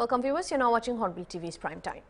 Welcome viewers, you're now watching Hornbill TV's Prime Time.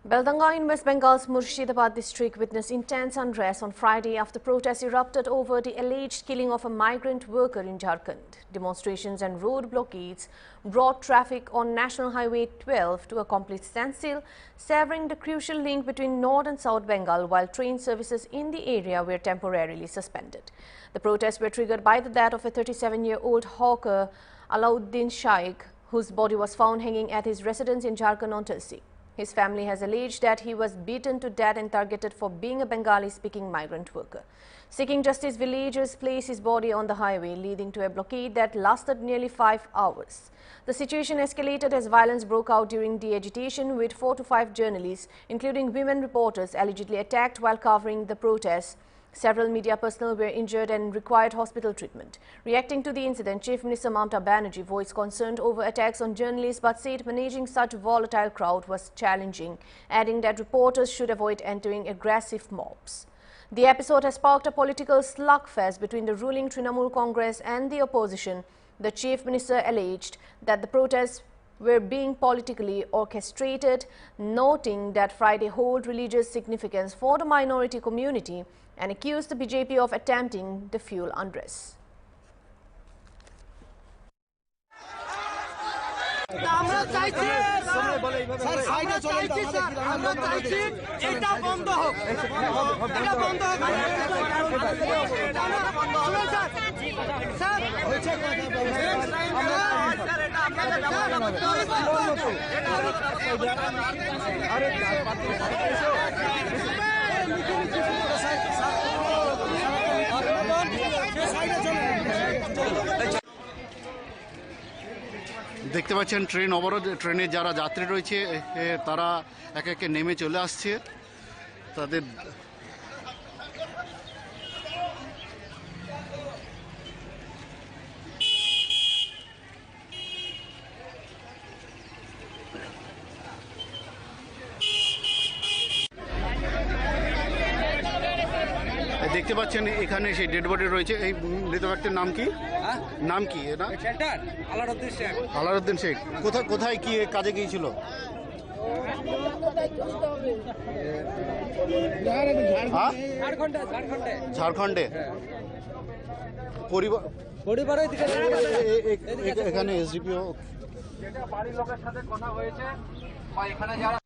Beldanga in West Bengal's Murshidabad district witnessed intense unrest on Friday after protests erupted over the alleged killing of a migrant worker in Jharkhand. Demonstrations and road blockades brought traffic on National Highway 12 to a complete standstill, severing the crucial link between North and South Bengal, while train services in the area were temporarily suspended. The protests were triggered by the death of a 37-year-old hawker, Alauddin Shaikh, whose body was found hanging at his residence in Jharkhand on Thursday. His family has alleged that he was beaten to death and targeted for being a Bengali-speaking migrant worker. Seeking justice, villagers placed his body on the highway, leading to a blockade that lasted nearly 5 hours. The situation escalated as violence broke out during the agitation, with 4 to 5 journalists, including women reporters, allegedly attacked while covering the protests. Several media personnel were injured and required hospital treatment. Reacting to the incident, Chief Minister Mamata Banerjee voiced concern over attacks on journalists but said managing such a volatile crowd was challenging, adding that reporters should avoid entering aggressive mobs. The episode has sparked a political slugfest between the ruling Trinamool Congress and the opposition. The Chief Minister alleged that the protests were being politically orchestrated, noting that Friday hold religious significance for the minority community, and accused the BJP of attempting to fuel unrest. দেখতে পাচ্ছেন train অবরোধ, ট্রেনে যারা যাত্রী রয়েছে তারা একে একে নেমে চলে আসছে। তাদের দেখতে পাচ্ছেন এখানে সেই ডেড বডি রয়েছে। এই মৃত ব্যক্তির নাম কি? নাম কি? এটা আলাউদ্দিন শেখ। কোথায় কি কাজে গিয়েছিল? ঝাড়খণ্ডে। পরিবার এখানে এসডিপিও বাড়ির লোকের সাথে কথা হয়েছে বা এখানে যারা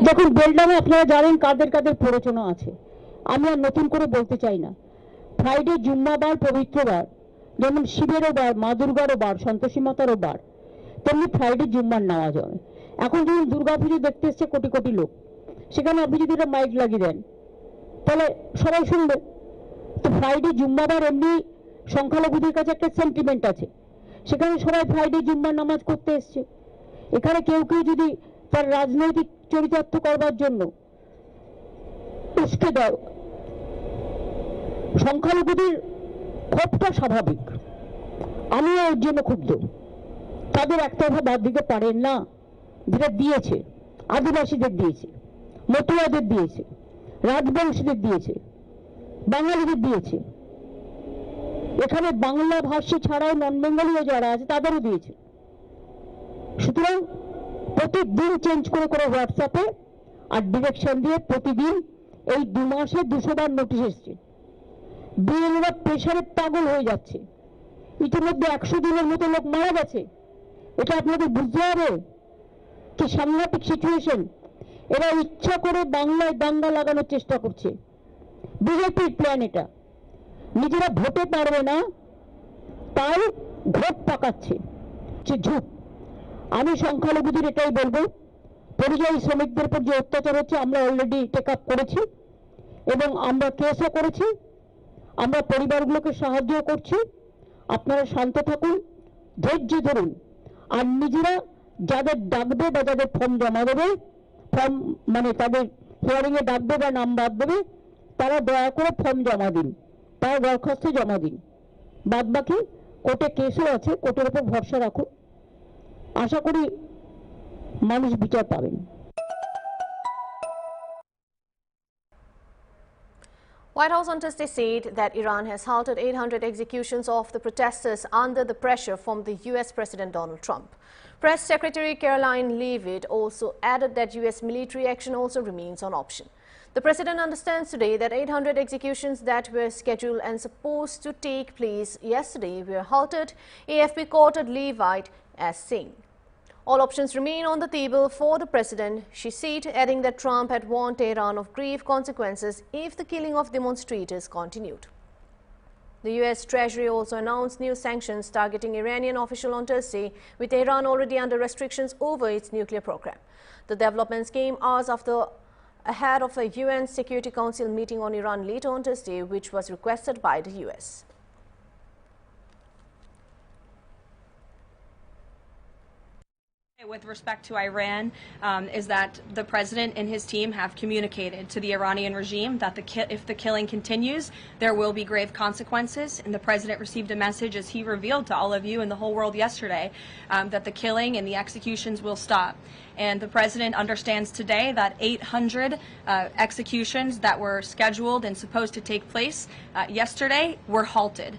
দেখুন, বেলডামে আপনারা জানেন কাদের কাদের প্ররোচনা আছে। আমি আর নতুন করে বলতে চাই না। ফ্রাইডে জুম্মাবার, পবিত্রবার, যেমন শিবেরও বার, মা দুর্গারও বার, সন্তোষী মাতারও বার, তেমনি ফ্রাইডে জুম্মার নেওয়া যাবে। এখন যখন দুর্গাপুজো দেখতে এসছে কোটি কোটি লোক, সেখানে আপনি যদি একটা মাইক লাগিয়ে দেন তাহলে সবাই শুনবে। তো ফ্রাইডে জুম্মাবার এমনি সংখ্যালঘুদের কাছে একটা সেন্টিমেন্ট আছে, সেখানে সবাই ফ্রাইডে জুম্মার নামাজ করতে এসছে। এখানে কেউ কেউ যদি তার রাজনৈতিক চরিতার্থ করবার জন্য উস্কে দাও, সংখ্যালঘুদের ক্ষোভটা স্বাভাবিক, আমিও এর জন্য ক্ষুব্ধ। তাদের একতরফা বাদ দিতে পারেন না। যেটা দিয়েছে, আদিবাসীদের দিয়েছে, মতুয়াদের দিয়েছে, রাজবংশীদের দিয়েছে, বাঙালিদের দিয়েছে, এখানে বাংলা ভাষী ছাড়াও নন বেঙ্গলীয় যারা আছে তাদেরও দিয়েছে। সুতরাং প্রতিদিন চেঞ্জ করে করে হোয়াটসঅ্যাপে আর ডিরেকশন দিয়ে প্রতিদিন এই 2 মাসে 200 বার নোটিশ এসছে। বিএলওরা প্রেশারে পাগল হয়ে যাচ্ছে। ইতিমধ্যে 100 দিনের মতো লোক মারা গেছে। এটা আপনাদের বুঝতে হবে কি সাংঘাতিক সিচুয়েশন। এরা ইচ্ছা করে বাংলায় দাঙ্গা লাগানোর চেষ্টা করছে। বিজেপির প্ল্যান এটা। নিজেরা ভোটে পারবে না, তাই ভোট পাকাচ্ছে, যে ঝুট। আমি সংখ্যালঘুদের এটাই বলবো, পরিযায়ী শ্রমিকদের উপর যে অত্যাচার হচ্ছে আমরা অলরেডি টেক আপ করেছি এবং আমরা কেসও করেছি, আমরা পরিবারগুলোকে সাহায্য করছি। আপনারা শান্ত থাকুন, ধৈর্য ধরুন, আর নিজেরা যাদের ডাকবে বা যাদের ফর্ম জমা দেবে, ফর্ম মানে তাদের হিয়ারিংয়ে ডাকবে বা নাম বাদ দেবে, তারা দয়া করে ফর্ম জমা দিন, তার দরখাস্ত জমা দিন। বাদ বাকি কোর্টে কেসও আছে, কোর্টের উপর ভরসা রাখুন, আশা করি মানুষ বিচার পাবেন। White House on Thursday said that Iran has halted 800 executions of the protesters under the pressure from the U.S. President Donald Trump. Press Secretary Caroline Leavitt also added that U.S. military action also remains an option. The president understands today that 800 executions that were scheduled and supposed to take place yesterday were halted, AFP quoted Leavitt as saying. All options remain on the table for the president, she said, adding that Trump had warned Tehran of grave consequences if the killing of demonstrators continued. The U.S. Treasury also announced new sanctions targeting Iranian officials on Thursday, with Tehran already under restrictions over its nuclear program. The developments came hours ahead of a UN Security Council meeting on Iran later on Thursday, which was requested by the U.S. With respect to Iran, is that the president and his team have communicated to the Iranian regime that if the killing continues, there will be grave consequences. And the president received a message, as he revealed to all of you and the whole world yesterday, that the killing and the executions will stop. And the president understands today that 800 executions that were scheduled and supposed to take place yesterday were halted.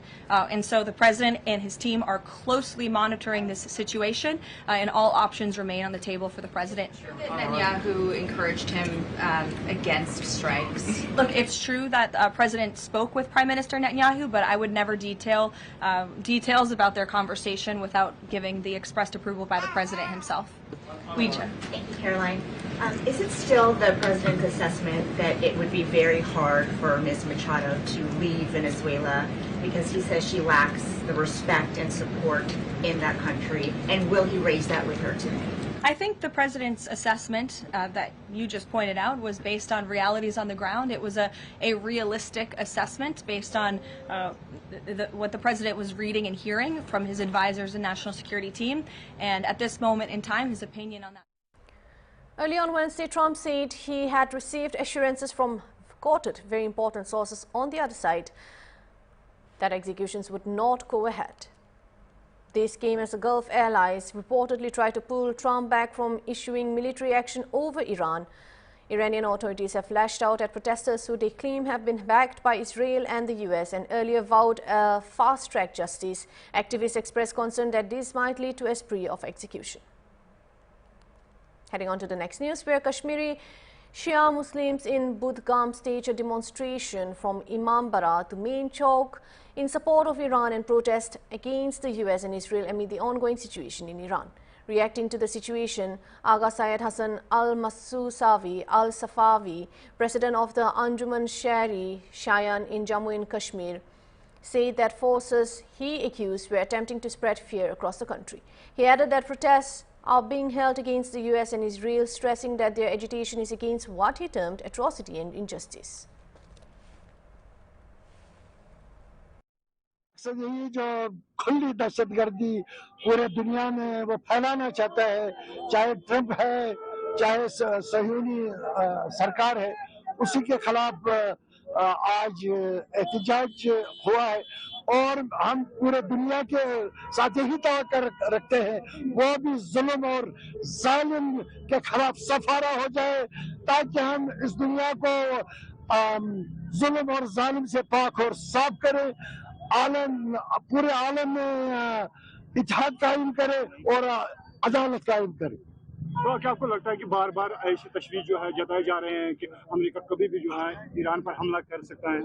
And so the president and his team are closely monitoring this situation, and all options remain on the table for the president. Netanyahu encouraged him against strikes. Look, it's true that President spoke with Prime Minister Netanyahu, but I would never detail details about their conversation without giving the expressed approval by the president himself. Thank you, Caroline. Is it still the president's assessment that it would be very hard for Ms. Machado to leave Venezuela because he says she lacks the respect and support in that country? And will he raise that with her today? I think the president's assessment that you just pointed out was based on realities on the ground. It was a realistic assessment based on what the president was reading and hearing from his advisors and national security team. And at this moment in time, his opinion on that. Early on Wednesday, Trump said he had received assurances from quoted very important sources on the other side that executions would not go ahead. This came as the Gulf allies reportedly tried to pull Trump back from issuing military action over Iran. Iranian authorities have lashed out at protesters who they claim have been backed by Israel and the U.S. and earlier vowed a fast-track justice. Activists expressed concern that this might lead to a spree of execution. Heading on to the next news, where Kashmiri Shia Muslims in Budgam staged a demonstration from Imambara to Main Chowk in support of Iran and protest against the U.S. and Israel amid the ongoing situation in Iran. Reacting to the situation, Agha Syed Hassan al-Masusawi al-Safawi, president of the Anjuman Shari Shayan in Jammu and Kashmir, said that forces he accused were attempting to spread fear across the country. He added that protests are being held against the U.S. and Israel, stressing that their agitation is against what he termed atrocity and injustice. ये जो खुली दहशतगर्दी पूरे दुनिया में वो फैलाना चाहता है, चाहे ट्रंप है, चाहे सहयोनी सरकार है, उसी के खिलाफ आज एहतजाज हुआ है। और हम पूरे दुनिया के साथ यही तवक्को रखते हैं वो भी जुल्म और जालिम के खिलाफ सफारा हो जाए, ताकि हम इस दुनिया को जुल्म और जालिम से पाक और साफ करें, पूरे आलम में इत्तेहाद कायम करे और अदालत कायम करे। तो क्या आपको लगता है कि बार बार ऐसी तशरीह जो है जताए जा रहे हैं कि अमेरिका कभी भी जो है ईरान पर हमला कर सकता है?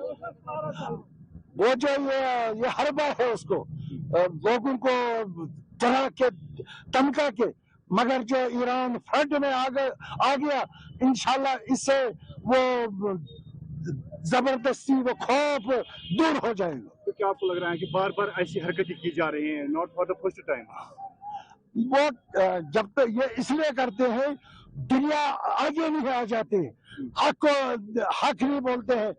वो जो ये हर बार है, उसको लोगों को डरा के धमका के, मगर जो ईरान फ्रंट में आ गया, इंशाल्लाह इससे वो जबरदस्ती वो खौफ दूर हो जाएगा। तो क्या आपको लग रहा है कि बार बार ऐसी हरकतें की जा रही हैं, not for the first time? वो जब तक ये इसलिए करते हैं, दुनिया आगे नहीं आ जाती, हक को हक नहीं बोलते हैं,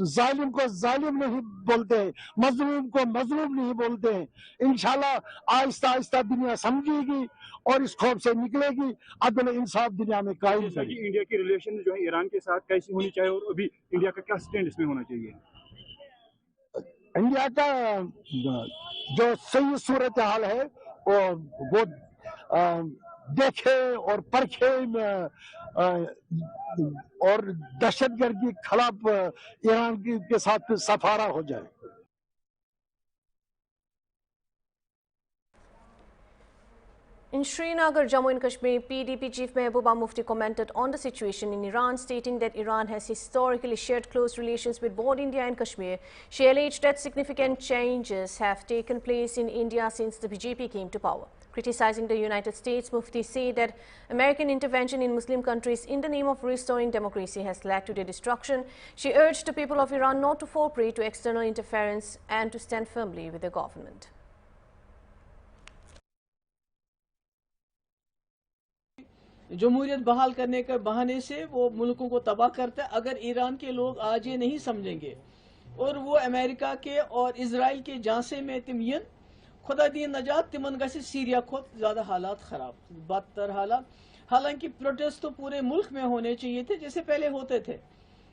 जालिम को जालिम नहीं बोलते हैं, मजलूम को मजलूम नहीं बोलते हैं। इंशाल्लाह आहिस्ता आहिस्ता दुनिया समझेगी और इस खौफ से निकलेगी, अदल इंसाफ दुनिया में कायम जैसा कि करेगी। इंडिया की रिलेशन जो है ईरान के साथ कैसी होनी चाहिए और अभी इंडिया का क्या स्टैंड इसमें होना चाहिए? इंडिया का जो सही सूरत हाल है वो देखे और परखे और दहशतगर्दी के खिलाफ ईरान के साथ सफारा हो जाए। In Srinagar, Jammu and Kashmir, PDP Chief Mehbooba Mufti commented on the situation in Iran, stating that Iran has historically shared close relations with both India and Kashmir. She alleged that significant changes have taken place in India since the BJP came to power. Criticizing the United States, Mufti said that American intervention in Muslim countries in the name of restoring democracy has led to their destruction. She urged the people of Iran not to fall prey to external interference and to stand firmly with the government. जमहूरियत बहाल करने के बहाने से वो मुल्कों को तबाह करता है। अगर ईरान के लोग आज ये नहीं समझेंगे और वो अमेरिका के और इजराइल के झांसे में तिम यन खुदा दी नजात तिमन गसे सीरिया खुद ज्यादा हालात खराब बदतर हालात। हालांकि प्रोटेस्ट तो पूरे मुल्क में होने चाहिए थे जैसे पहले होते थे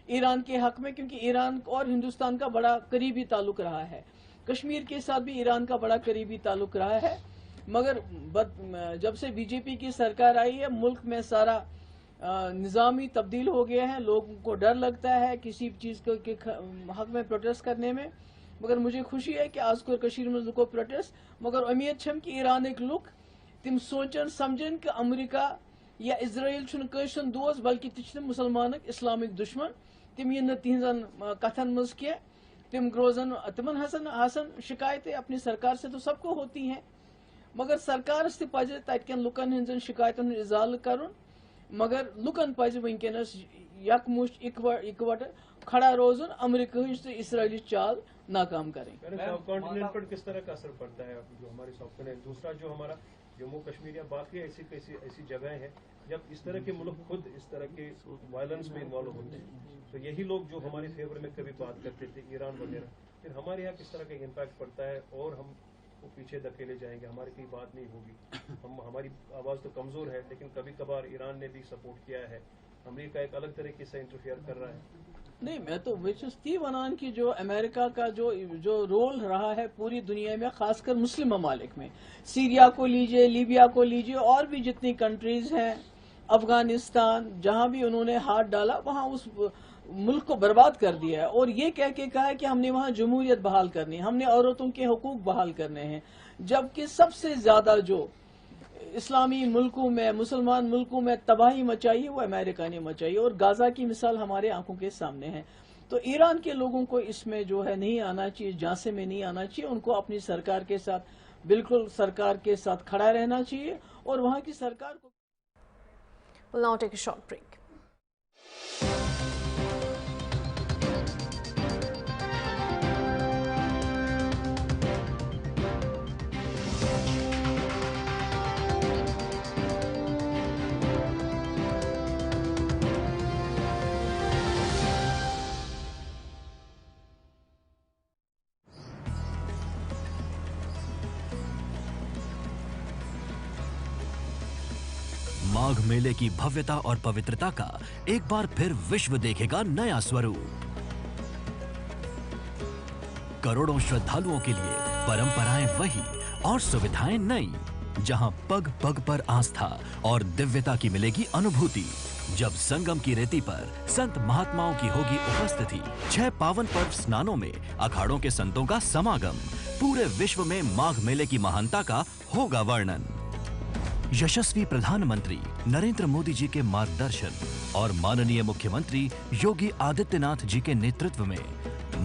ईरान के हक में, क्योंकि ईरान और हिंदुस्तान का बड़ा करीबी ताल्लुक रहा है। कश्मीर के साथ भी ईरान का बड़ा करीबी ताल्लुक रहा है। मगर जब से बीजेपी की सरकार आई है मुल्क में सारा निज़ामी तब्दील हो गया है। लोगों को डर लगता है किसी चीज़ के हक में प्रोटेस्ट करने में। मगर मुझे खुशी है कि आज को कश्मीर में लुको प्रोटेस्ट, मगर उम्मीद छम कि ईरान एक लुक तिम सोचन समझन कि अमेरिका या इजराइल छुन कशन दोस्त बल्कि तिम मुसलमान इस्लामिक दुश्मन। तिम इन तिहन कथन मज के तिम रोजन तिमन हसन शिकायतें अपनी सरकार से तो सबको होती हैं, मगर सरकार तन लुकन हन शिकायतन इजाल कर, मगर लुकन पज वनकस यकमुश इकवट खड़ा रोजन अमेरिका तो इसराइली चाल नाकाम करें। कॉन्टिनेंट पर किस तरह का असर पड़ता है जो हमारे सॉफ्टवेयर? दूसरा जो हमारा जम्मू कश्मीर या बाकी ऐसी जगह है जब इस तरह के मुल्क खुद इस तरह के वायलेंस में इन्वॉल्व होते हैं तो यही लोग जो हमारे फेवर में कभी बात करते थे ईरान वगैरह, फिर हमारे यहाँ किस तरह का इम्पैक्ट पड़ता है और हम वो पीछे धकेले जाएंगे, हमारी कोई बात नहीं होगी। हमारी आवाज़ तो कमज़ोर है लेकिन कभी कभार ईरान ने भी सपोर्ट किया है, अमेरिका एक अलग तरीके से इंटरफेयर कर रहा है। नहीं, मैं तो विचस्ती वनान की जो अमेरिका का जो रोल रहा है पूरी दुनिया में, खासकर मुस्लिम ममालिक में, सीरिया को लीजिए, लीबिया को लीजिए, और भी जितनी कंट्रीज हैं, अफगानिस्तान, जहां भी उन्होंने हाथ डाला वहां उस मुल्क को बर्बाद कर दिया है। और ये कह के कहा है कि हमने वहां जमहूरियत बहाल करनी है, हमने औरतों के हुकूक बहाल करने हैं, जबकि सबसे ज्यादा जो इस्लामी मुल्कों में, मुसलमान मुल्कों में तबाही मचाई है वो अमेरिका ने मचाई, और गाजा की मिसाल हमारे आंखों के सामने है। तो ईरान के लोगों को इसमें जो है नहीं आना चाहिए, झांसे में नहीं आना चाहिए। उनको अपनी सरकार के साथ, बिल्कुल सरकार के साथ खड़ा रहना चाहिए और वहां की सरकार को। We'll now take a short break. माघ मेले की भव्यता और पवित्रता का एक बार फिर विश्व देखेगा नया स्वरूप। करोड़ों श्रद्धालुओं के लिए परंपराएं वही और सुविधाएं नई, जहां पग पग पर आस्था और दिव्यता की मिलेगी अनुभूति। जब संगम की रेती पर संत महात्माओं की होगी उपस्थिति, 6 पावन पर्व स्नानों में अखाड़ों के संतों का समागम, पूरे विश्व में माघ मेले की महानता का होगा वर्णन। यशस्वी प्रधानमंत्री नरेंद्र मोदी जी के मार्गदर्शन और माननीय मुख्यमंत्री योगी आदित्यनाथ जी के नेतृत्व में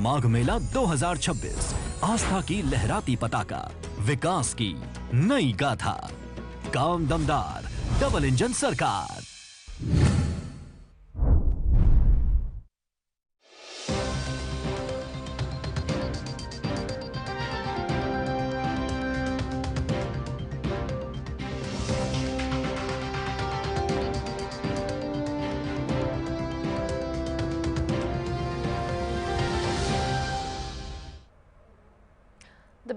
माघ मेला 2026 आस्था की लहराती पताका, विकास की नई गाथा, काम दमदार, डबल इंजन सरकार।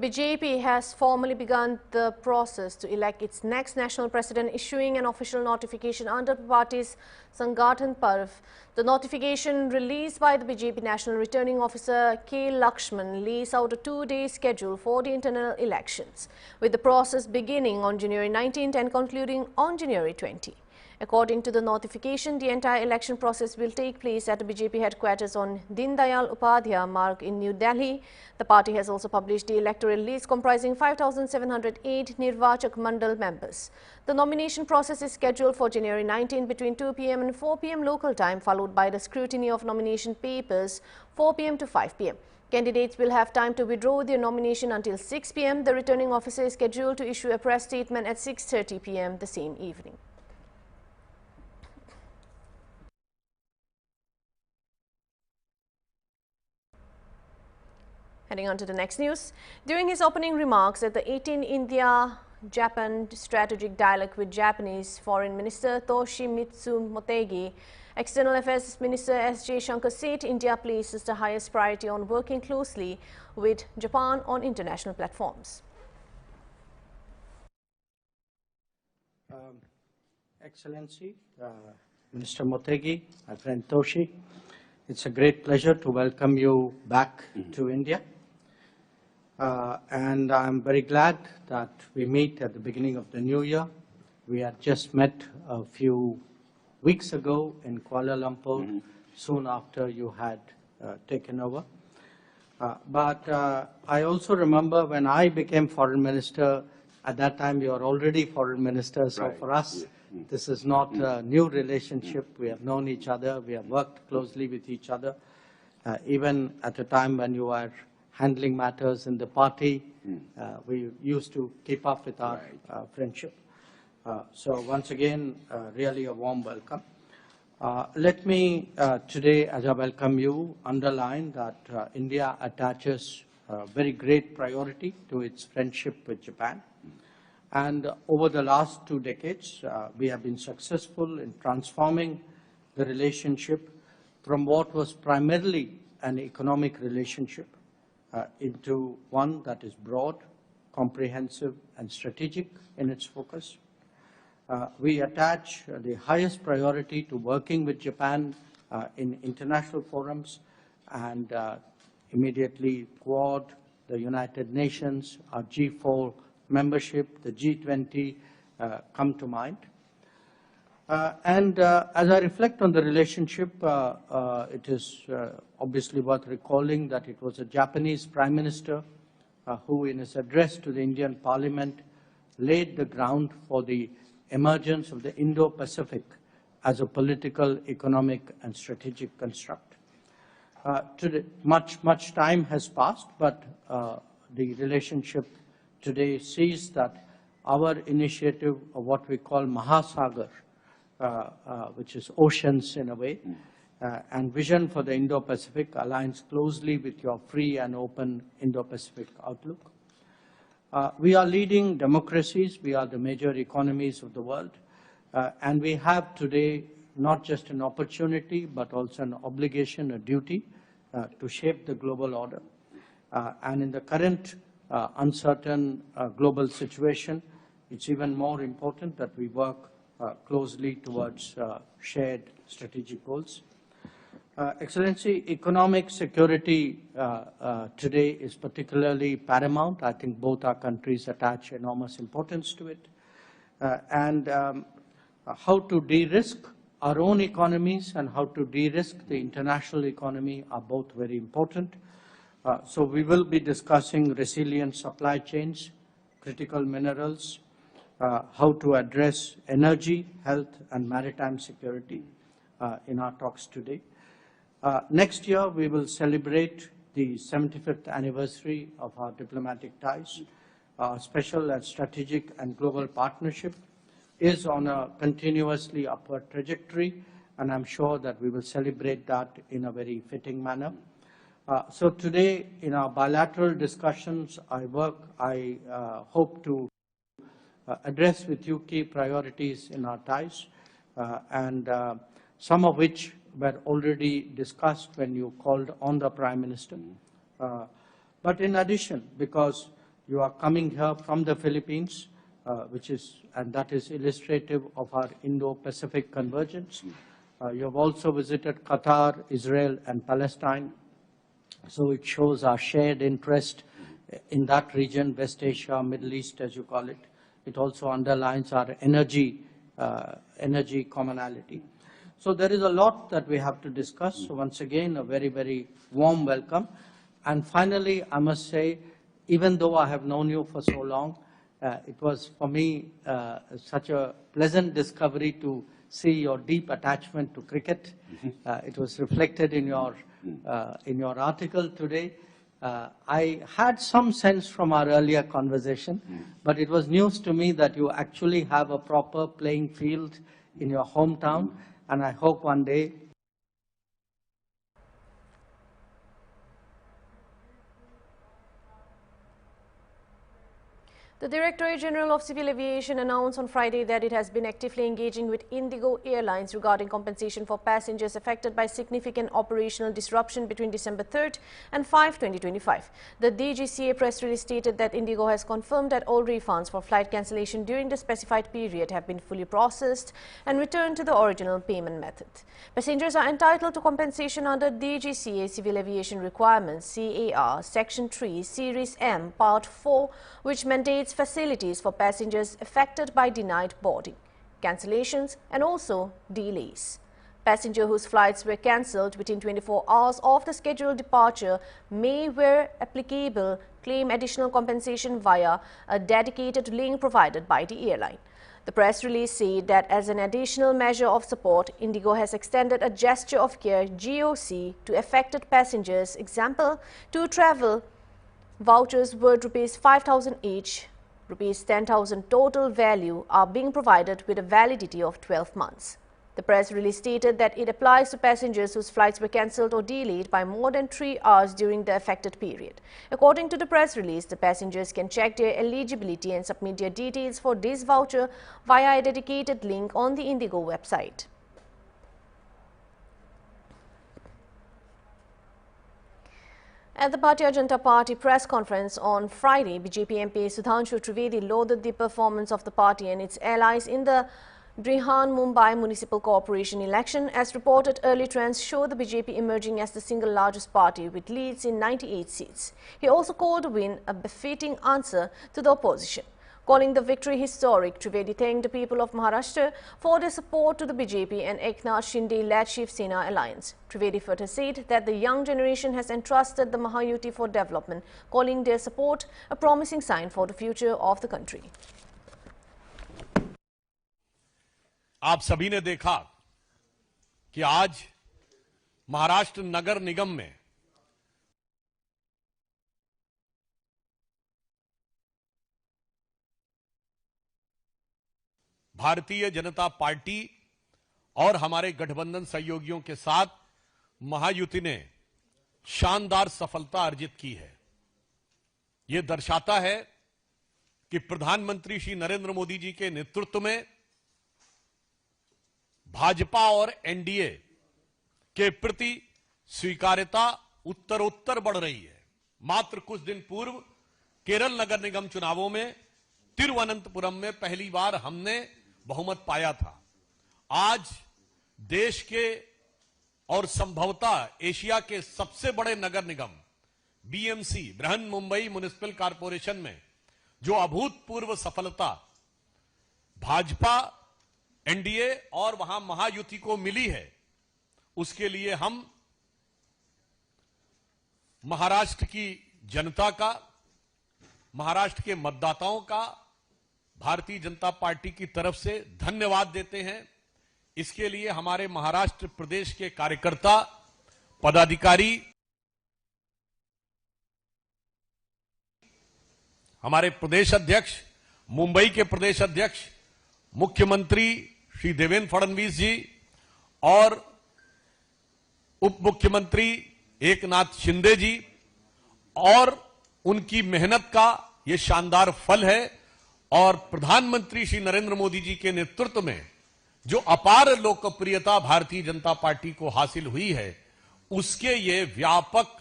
BJP has formally begun the process to elect its next national president, issuing an official notification under the party's Sangathan Parv. The notification released by the BJP National Returning Officer K. Lakshman lays out a two-day schedule for the internal elections, with the process beginning on January 19th and concluding on January 20. According to the notification, the entire election process will take place at the BJP headquarters on Din Dayal Upadhyaya Marg in New Delhi. The party has also published the electoral list comprising 5,708 Nirvachak Mandal members. The nomination process is scheduled for January 19 between 2 p.m. and 4 p.m. local time, followed by the scrutiny of nomination papers 4 p.m. to 5 p.m. Candidates will have time to withdraw their nomination until 6 p.m. The returning officer is scheduled to issue a press statement at 6:30 p.m. the same evening. Heading on to the next news. During his opening remarks at the 18th India-Japan Strategic Dialogue with Japanese Foreign Minister Toshimitsu Motegi, External Affairs Minister S. J. Shankar said India places the highest priority on working closely with Japan on international platforms. Excellency, Minister Motegi, my friend Toshi, it's a great pleasure to welcome you back to India. And I'm very glad that we meet at the beginning of the new year. We had just met a few weeks ago in Kuala Lumpur, soon after you had taken over. But I also remember when I became foreign minister, at that time you were already foreign minister, so right. For us, this is not a new relationship. We have known each other, we have worked closely with each other, even at a time when you were handling matters in the party. We used to keep up with our friendship. So once again, really a warm welcome. Let me today, as I welcome you, underline that India attaches very great priority to its friendship with Japan. And over the last 2 decades, we have been successful in transforming the relationship from what was primarily an economic relationship into one that is broad, comprehensive, and strategic in its focus. We attach the highest priority to working with Japan in international forums, and immediately Quad, the United Nations, our G4 membership, the G20 come to mind. And as I reflect on the relationship, it is obviously worth recalling that it was a Japanese Prime Minister who, in his address to the Indian Parliament, laid the ground for the emergence of the Indo-Pacific as a political, economic, and strategic construct. Today, much time has passed, but the relationship today sees that our initiative of what we call Mahasagar, which is oceans in a way, and vision for the Indo-Pacific aligns closely with your free and open Indo-Pacific outlook. We are leading democracies, we are the major economies of the world, and we have today not just an opportunity, but also an obligation, a duty to shape the global order. And in the current uncertain global situation, it's even more important that we work closely towards shared strategic goals. Excellency, economic security today is particularly paramount. I think both our countries attach enormous importance to it. And how to de-risk our own economies and how to de-risk the international economy are both very important. So we will be discussing resilient supply chains, critical minerals, how to address energy, health, and maritime security in our talks today. Next year, we will celebrate the 75th anniversary of our diplomatic ties. Our special and strategic and global partnership is on a continuously upward trajectory, and I'm sure that we will celebrate that in a very fitting manner. So today, in our bilateral discussions, I hope to address with you key priorities in our ties, and some of which were already discussed when you called on the Prime Minister. But in addition, because You are coming here from the Philippines, and that is illustrative of our Indo-Pacific convergence. You have also visited Qatar, Israel, and Palestine. So it shows our shared interest in that region, West Asia, Middle East, as you call it. It also underlines our energy commonality. So there is a lot that we have to discuss. So once again, a very, very warm welcome. And finally, I must say, even though I have known you for so long, it was for me such a pleasant discovery to see your deep attachment to cricket. It was reflected in your article today. I had some sense from our earlier conversation, but it was news to me that you actually have a proper playing field in your hometown, and I hope one day. The Directorate General of Civil Aviation announced on Friday that it has been actively engaging with Indigo Airlines regarding compensation for passengers affected by significant operational disruption between December 3rd and 5, 2025. The DGCA press release stated that Indigo has confirmed that all refunds for flight cancellation during the specified period have been fully processed and returned to the original payment method. Passengers are entitled to compensation under DGCA Civil Aviation Requirements CAR Section 3 Series M Part 4, which mandates facilities for passengers affected by denied boarding, cancellations and also delays. Passengers whose flights were cancelled within 24 hours of the scheduled departure may, where applicable, claim additional compensation via a dedicated link provided by the airline. The press release said that as an additional measure of support, Indigo has extended a gesture of care GOC to affected passengers. Example, to travel vouchers worth ₹5,000 each, ₹10,000 total value, are being provided with a validity of 12 months. The press release stated that it applies to passengers whose flights were cancelled or delayed by more than 3 hours during the affected period. According to the press release, the passengers can check their eligibility and submit their details for this voucher via a dedicated link on the Indigo website. At the Bharatiya Janata Party press conference on Friday, BJP MP Sudhanshu Trivedi lauded the performance of the party and its allies in the Brihan-Mumbai Municipal Corporation election. As reported, early trends show the BJP emerging as the single largest party with leads in 98 seats. He also called the win a befitting answer to the opposition. Calling the victory historic, Trivedi thanked the people of Maharashtra for their support to the BJP and Eknath Shinde-led Shiv Sena alliance. Trivedi further said that the young generation has entrusted the Mahayuti for development, calling their support a promising sign for the future of the country. आप सभी ने देखा कि आज महाराष्ट्र नगर निगम में Bharatiya Janata party और हमारे गठबंधन सहयोगियों के साथ महायुति ने शानदार सफलता अर्जित की है। यह दर्शाता है कि प्रधानमंत्री श्री नरेंद्र मोदी जी के नेतृत्व में भाजपा और एनडीए के प्रति स्वीकार्यता उत्तरोत्तर बढ़ रही है। मात्र कुछ दिन पूर्व केरल नगर निगम चुनावों में तिरुवनंतपुरम में पहली बार हमने बहुमत पाया था। आज देश के और संभवतः एशिया के सबसे बड़े नगर निगम BMC Brihan Mumbai municipal corporation में जो अभूतपूर्व सफलता भाजपा, एनडीए और वहां महायुति को मिली है, उसके लिए हम महाराष्ट्र की जनता का, महाराष्ट्र के मतदाताओं का भारतीय जनता पार्टी की तरफ से धन्यवाद देते हैं। इसके लिए हमारे महाराष्ट्र प्रदेश के कार्यकर्ता, पदाधिकारी, हमारे प्रदेश अध्यक्ष, मुंबई के प्रदेश अध्यक्ष, मुख्यमंत्री श्री देवेंद्र फडणवीस जी और उप मुख्यमंत्री एकनाथ शिंदे जी और उनकी मेहनत का यह शानदार फल है। और प्रधानमंत्री श्री नरेंद्र मोदी जी के नेतृत्व में जो अपार लोकप्रियता भारतीय जनता पार्टी को हासिल हुई है, उसके ये व्यापक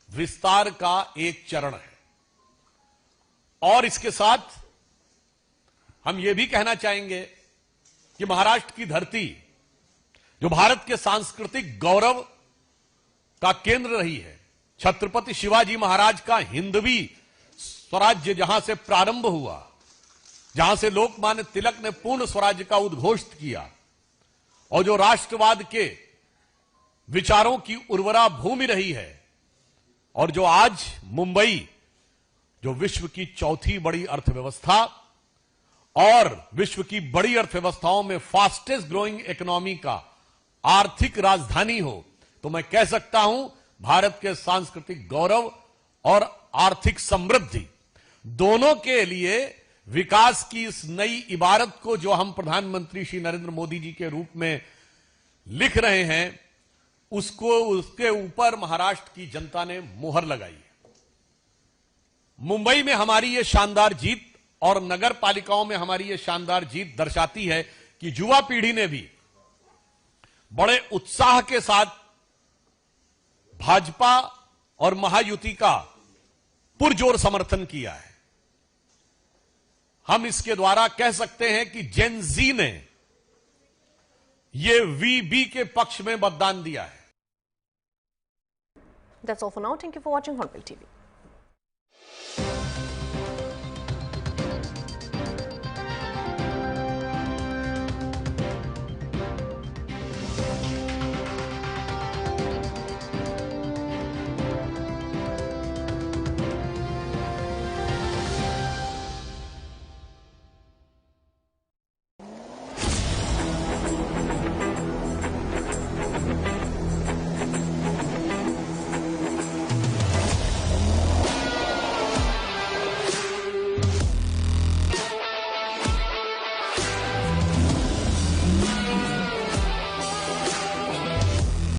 विस्तार का एक चरण है। और इसके साथ हम यह भी कहना चाहेंगे कि महाराष्ट्र की धरती जो भारत के सांस्कृतिक गौरव का केंद्र रही है, छत्रपति शिवाजी महाराज का हिंदवी स्वराज्य जहां से प्रारंभ हुआ, जहां से लोकमान्य तिलक ने पूर्ण स्वराज्य का उद्घोष किया और जो राष्ट्रवाद के विचारों की उर्वरा भूमि रही है, और जो आज मुंबई जो विश्व की चौथी बड़ी अर्थव्यवस्था और विश्व की बड़ी अर्थव्यवस्थाओं में फास्टेस्ट ग्रोइंग इकोनॉमी का आर्थिक राजधानी हो, तो मैं कह सकता हूं भारत के सांस्कृतिक गौरव और आर्थिक समृद्धि दोनों के लिए विकास की इस नई इबारत को जो हम प्रधानमंत्री श्री नरेंद्र मोदी जी के रूप में लिख रहे हैं, उसके ऊपर महाराष्ट्र की जनता ने मुहर लगाई है। मुंबई में हमारी ये शानदार जीत और नगर पालिकाओं में हमारी ये शानदार जीत दर्शाती है कि युवा पीढ़ी ने भी बड़े उत्साह के साथ भाजपा और महायुति का पुरजोर समर्थन किया है। हम इसके द्वारा कह सकते हैं कि जेन जी ने ये वीबी के पक्ष में मतदान दिया है। That's all for now. Thank you for watching Hornbill TV.